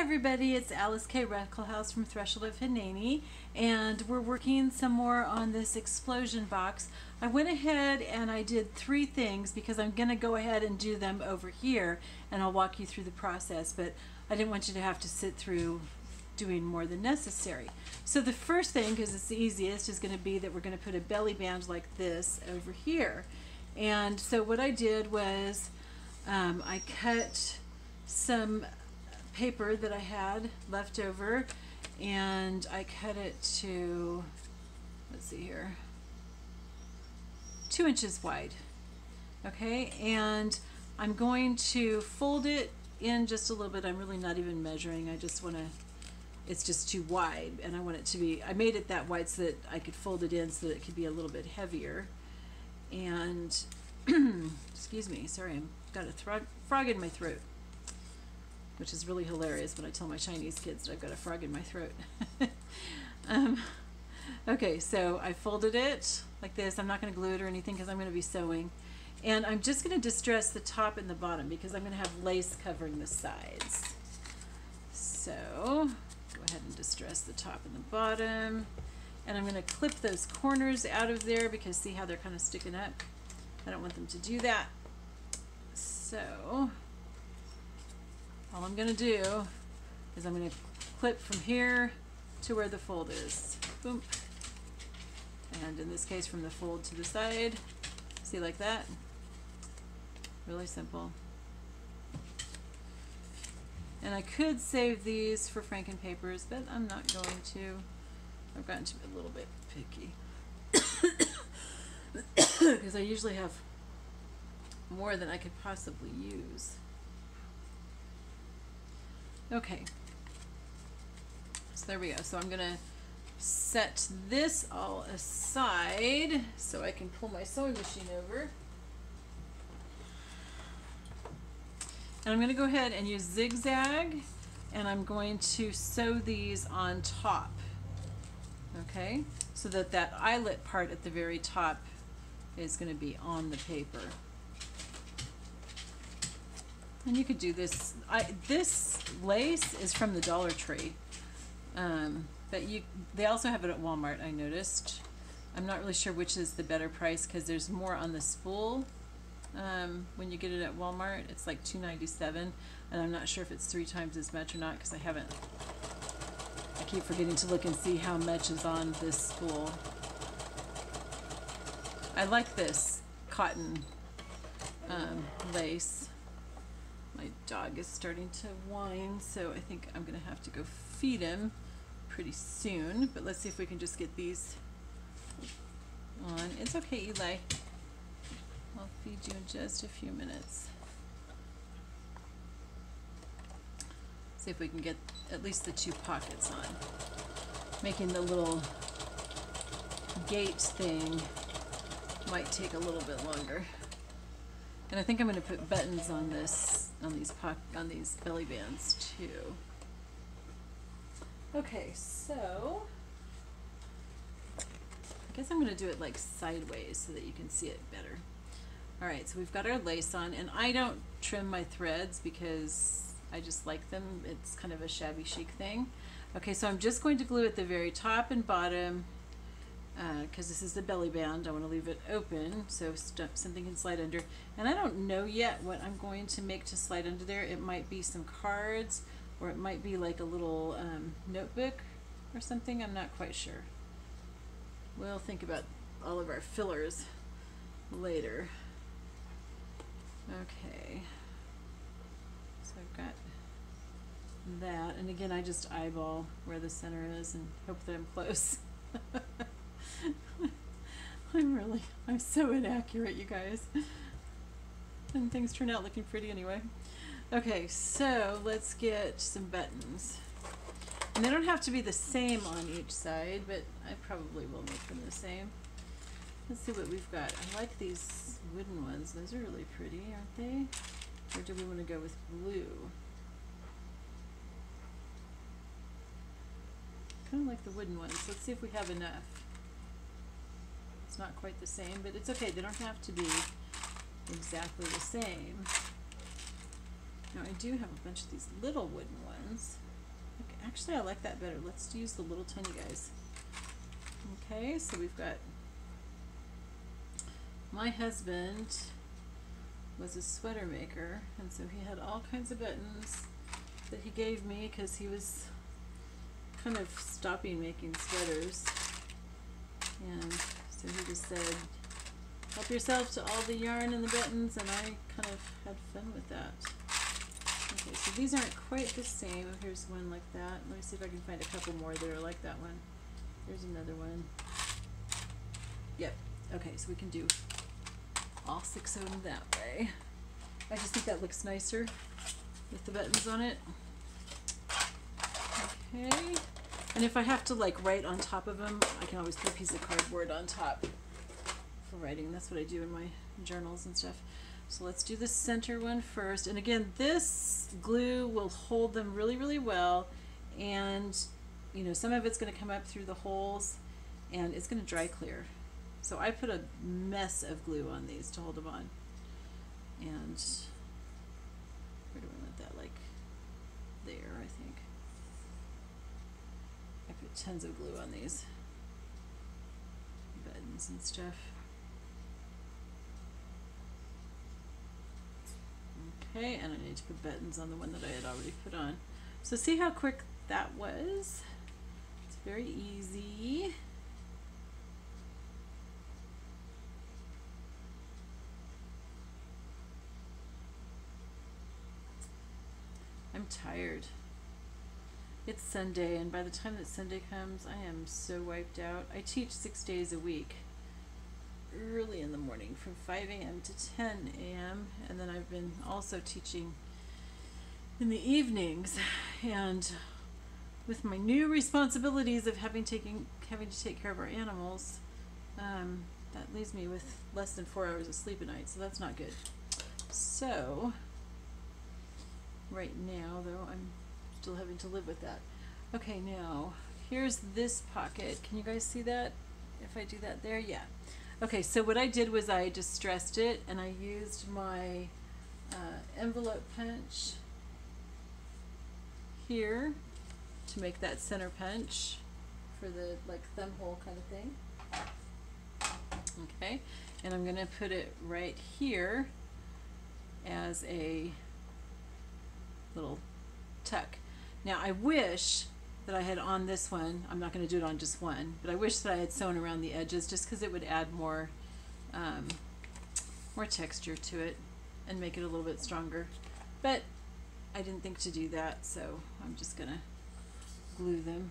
everybody, it's Alyce-Kay Ruckelshaus from Threshold of Hineni, and we're working some more on this explosion box. I went ahead and I did 3 things because I'm going to go ahead and do them over here, and I'll walk you through the process, but I didn't want you to have to sit through doing more than necessary. So the first thing, because it's the easiest, is going to be that we're going to put a belly band like this over here. And so what I did was I cut some paper that I had left over, and I cut it to, let's see here, 2 inches wide. Okay, and I'm going to fold it in just a little bit. I'm really not even measuring. I just want to, it's just too wide, and I want it to be, I made it that wide so that I could fold it in so that it could be a little bit heavier. And excuse me, sorry, I've got a frog in my throat, which is really hilarious when I tell my Chinese kids that I've got a frog in my throat. Okay, so I folded it like this. I'm not going to glue it or anything because I'm going to be sewing. And I'm just going to distress the top and the bottom because I'm going to have lace covering the sides. So go ahead and distress the top and the bottom. And I'm going to clip those corners out of there because see how they're kind of sticking up? I don't want them to do that. So all I'm going to do is I'm going to clip from here to where the fold is. Boom. And in this case from the fold to the side. See, like that? Really simple. And I could save these for Franken papers, but I'm not going to. I've gotten to be a little bit picky. Because I usually have more than I could possibly use. Okay, so there we go. So I'm gonna set this all aside so I can pull my sewing machine over. And I'm gonna go ahead and use zigzag, and I'm going to sew these on top. Okay, so that that eyelet part at the very top is going to be on the paper. And you could do this. This lace is from the Dollar Tree, but they also have it at Walmart, I noticed. I'm not really sure which is the better price because there's more on the spool. When you get it at Walmart, it's like $2.97, and I'm not sure if it's 3 times as much or not because I keep forgetting to look and see how much is on this spool. I like this cotton lace. My dog is starting to whine, so I think I'm going to have to go feed him pretty soon. But let's see if we can just get these on. It's okay, Eli. I'll feed you in just a few minutes. See if we can get at least the 2 pockets on. Making the little gate thing might take a little bit longer. And I think I'm going to put buttons on this, on these belly bands too. Okay, so I guess I'm going to do it like sideways so that you can see it better. All right, so we've got our lace on, and I don't trim my threads because I just like them. It's kind of a shabby chic thing. Okay, so I'm just going to glue at the very top and bottom because this is the belly band. I want to leave it open so something can slide under. And I don't know yet what I'm going to make to slide under there. It might be some cards, or it might be like a little notebook or something. I'm not quite sure. We'll think about all of our fillers later. Okay. So I've got that, and again I just eyeball where the center is and hope that I'm close. I'm so inaccurate, you guys. And things turn out looking pretty anyway. Okay, so let's get some buttons. And they don't have to be the same on each side, but I probably will make them the same. Let's see what we've got. I like these wooden ones. Those are really pretty, aren't they? Or do we want to go with blue? Kind of like the wooden ones. Let's see if we have enough. It's not quite the same, but it's okay. They don't have to be exactly the same. Now I do have a bunch of these little wooden ones. Actually, I like that better. Let's use the little tiny guys. Okay, so we've got, my husband was a sweater maker, and so he had all kinds of buttons that he gave me because he was kind of stopping making sweaters. And so he just said, help yourself to all the yarn and the buttons, and I kind of had fun with that. Okay, so these aren't quite the same. Here's one like that. Let me see if I can find a couple more that are like that one. There's another one. Yep. Okay, so we can do all 6 of them that way. I just think that looks nicer with the buttons on it. Okay. And if I have to like write on top of them, I can always put a piece of cardboard on top for writing. That's what I do in my journals and stuff. So let's do the center one first. And again, this glue will hold them really, really well. And you know, some of it's going to come up through the holes and it's going to dry clear. So I put a mess of glue on these to hold them on. And where do I want that? Like there, I think. I put tons of glue on these buttons and stuff. Okay, and I need to put buttons on the one that I had already put on. So see how quick that was? It's very easy. I'm tired. It's Sunday, and by the time that Sunday comes, I am so wiped out. I teach 6 days a week, early in the morning from 5 a.m. to 10 a.m. and then I've been also teaching in the evenings, and with my new responsibilities of having to take care of our animals, that leaves me with less than 4 hours of sleep a night, so that's not good. So right now, though, I'm still having to live with that. Okay, now here's this pocket. Can you guys see that? If I do that there, yeah. Okay, so what I did was I distressed it, and I used my envelope punch here to make that center punch for the like thumb hole kind of thing. Okay, and I'm gonna put it right here as a little tuck. Now I wish that I had on this one, I'm not going to do it on just one, but I wish that I had sewn around the edges just because it would add more more texture to it and make it a little bit stronger. But I didn't think to do that, so I'm just going to glue them.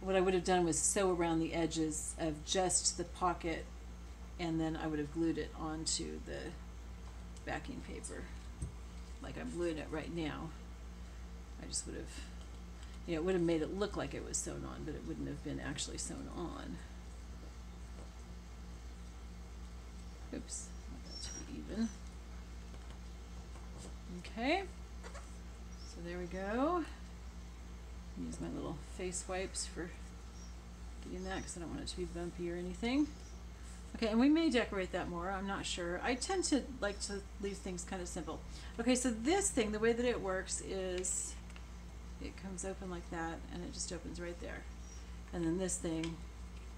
What I would have done was sew around the edges of just the pocket, and then I would have glued it onto the backing paper like I'm gluing it right now. I just would have, you know, it would have made it look like it was sewn on, but it wouldn't have been actually sewn on. Oops, I want that to be even. Okay, so there we go. Use my little face wipes for getting that because I don't want it to be bumpy or anything. Okay, and we may decorate that more, I'm not sure. I tend to like to leave things kind of simple. Okay, so this thing, the way that it works is it comes open like that, and it just opens right there. And then this thing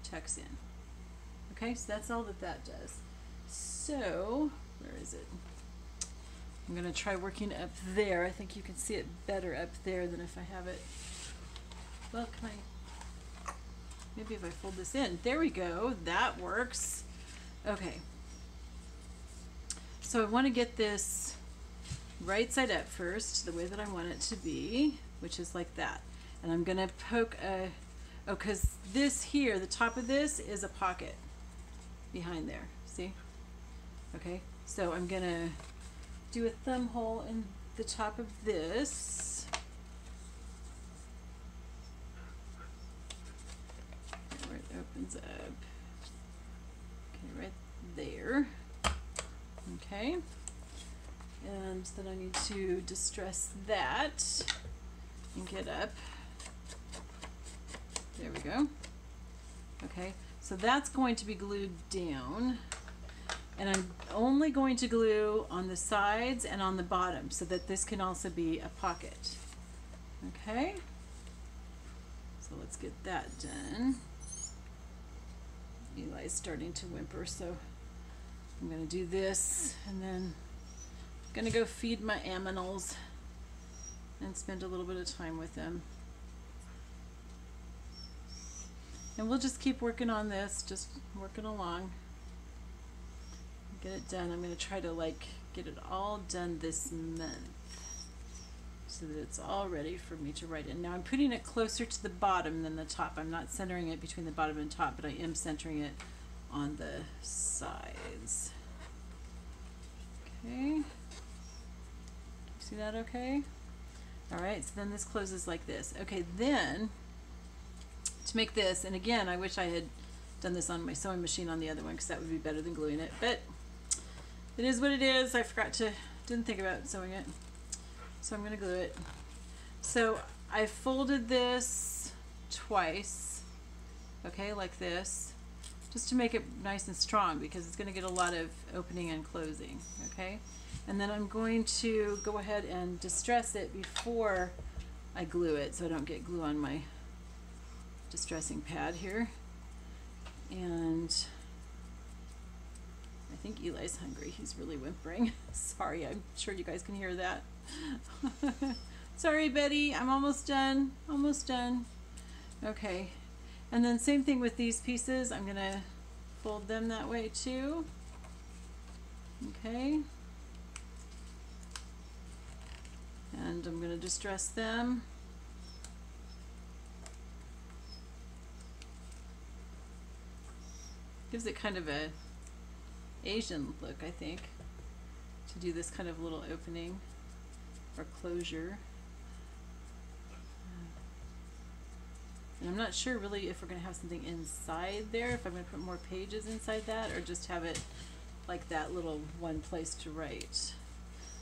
tucks in. Okay, so that's all that that does. So, where is it? I'm going to try working up there. I think you can see it better up there than if I have it. Well, can I? Maybe if I fold this in. There we go. That works. Okay. So I want to get this right side up first, the way that I want it to be, which is like that. And I'm going to poke a, oh, because this here, the top of this is a pocket behind there. See? Okay. So I'm going to do a thumb hole in the top of this. Where it opens up. Okay, right there. Okay. And then I need to distress that and get up. There we go. Okay, so that's going to be glued down. And I'm only going to glue on the sides and on the bottom so that this can also be a pocket. Okay? let's get that done. Eli's starting to whimper, so I'm going to do this, and then I'm going to go feed my aminals and spend a little bit of time with them. And we'll just keep working on this, just working along. Get it done. I'm going to try to get it all done this month so that it's all ready for me to write in. Now I'm putting it closer to the bottom than the top. I'm not centering it between the bottom and top, but I am centering it on the sides. Okay. See that okay? All right, so then this closes like this. Okay, then to make this, and again, I wish I had done this on my sewing machine on the other one because that would be better than gluing it, but it is what it is. I didn't think about sewing it. So I'm going to glue it. So I folded this twice, okay, like this, just to make it nice and strong because it's going to get a lot of opening and closing, okay? And then I'm going to go ahead and distress it before I glue it so I don't get glue on my distressing pad here. And I think Eli's hungry. He's really whimpering. Sorry, I'm sure you guys can hear that. Sorry, Betty, I'm almost done. Almost done. Okay, and then same thing with these pieces. I'm gonna fold them that way too. Okay. And I'm gonna distress them. Gives it kind of a Asian look, I think, to do this kind of little opening or closure. And I'm not sure really if we're going to have something inside there, if I'm going to put more pages inside that, or just have it like that little one place to write.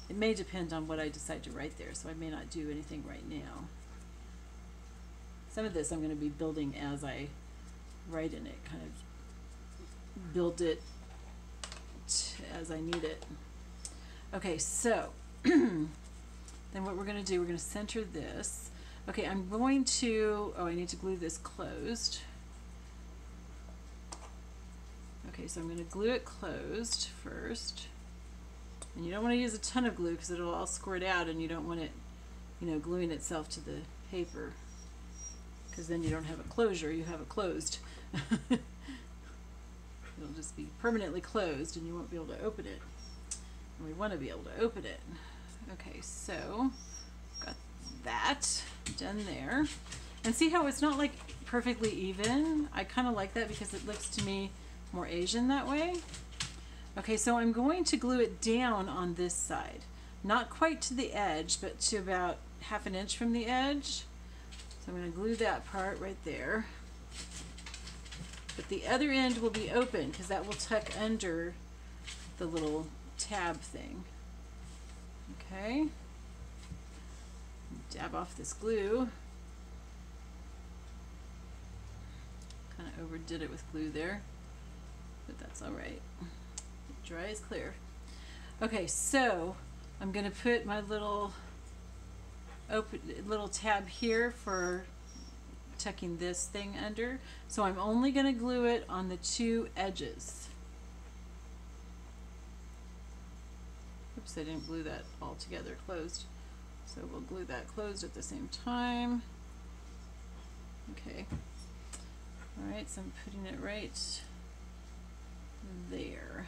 It may depend on what I decide to write there, so I may not do anything right now. Some of this I'm going to be building as I write in it, kind of build it as I need it. Okay, so then what we're going to do, we're going to center this. Okay, I'm going to, I need to glue this closed. Okay, so I'm going to glue it closed first. And you don't want to use a ton of glue because it'll all squirt out, and you don't want it, gluing itself to the paper, because then you don't have a closure, you have it closed. It'll just be permanently closed and you won't be able to open it. And we want to be able to open it. Okay, so got that done there. And see how it's not like perfectly even? I kind of like that because it looks to me more Asian that way. Okay, so I'm going to glue it down on this side. Not quite to the edge, but to about 1/2 inch from the edge. So I'm going to glue that part right there. But the other end will be open because that will tuck under the little tab thing. Okay. Dab off this glue. Kind of overdid it with glue there, but that's all right. Dry as clear. Okay, so I'm going to put my little tab here for tucking this thing under. So I'm only going to glue it on the 2 edges. Oops, I didn't glue that all together closed. So we'll glue that closed at the same time. Okay. All right, so I'm putting it right there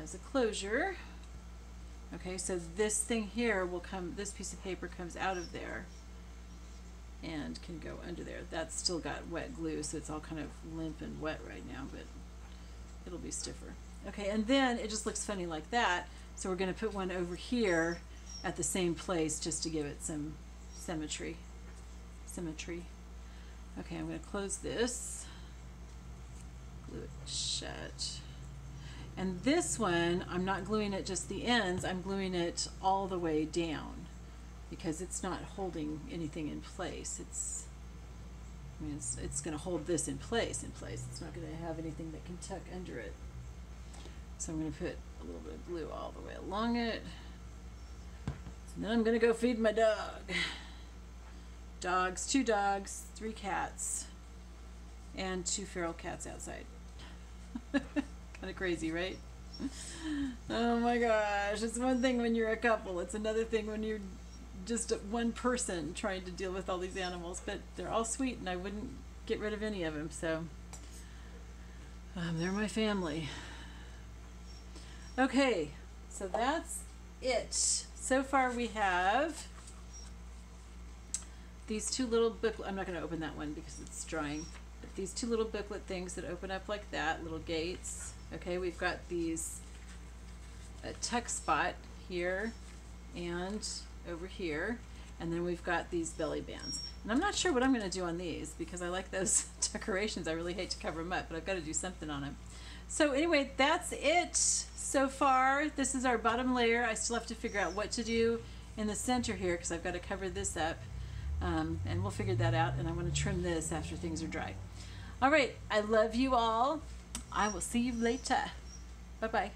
as a closure. Okay, so this thing here will come, this piece of paper comes out of there and can go under there. That's still got wet glue, so it's all kind of limp and wet right now, but it'll be stiffer. Okay, and then it just looks funny like that, so we're going to put one over here at the same place just to give it some symmetry. Okay, I'm going to close this, glue it shut. And this one, I'm not gluing it just the ends, I'm gluing it all the way down because it's not holding anything in place. It's going to hold this in place. It's not going to have anything that can tuck under it. So I'm going to put a little bit of glue all the way along it. And then I'm going to go feed my dog. dogs, 2 dogs, 3 cats, and 2 feral cats outside. Kind of crazy, right? Oh my gosh, it's one thing when you're a couple, it's another thing when you're just one person trying to deal with all these animals, but they're all sweet and I wouldn't get rid of any of them, so they're my family. Okay, so that's it. So far we have these 2 little booklet, I'm not going to open that one because it's drying, but these 2 little booklet things that open up like that, little gates. Okay, we've got these a tuck spot here and over here, and then we've got these belly bands. And I'm not sure what I'm going to do on these because I like those decorations. I really hate to cover them up, but I've got to do something on them. So anyway, that's it so far. This is our bottom layer. I still have to figure out what to do in the center here because I've got to cover this up, and we'll figure that out, and I'm going to trim this after things are dry. All right, I love you all. I will see you later. Bye-bye.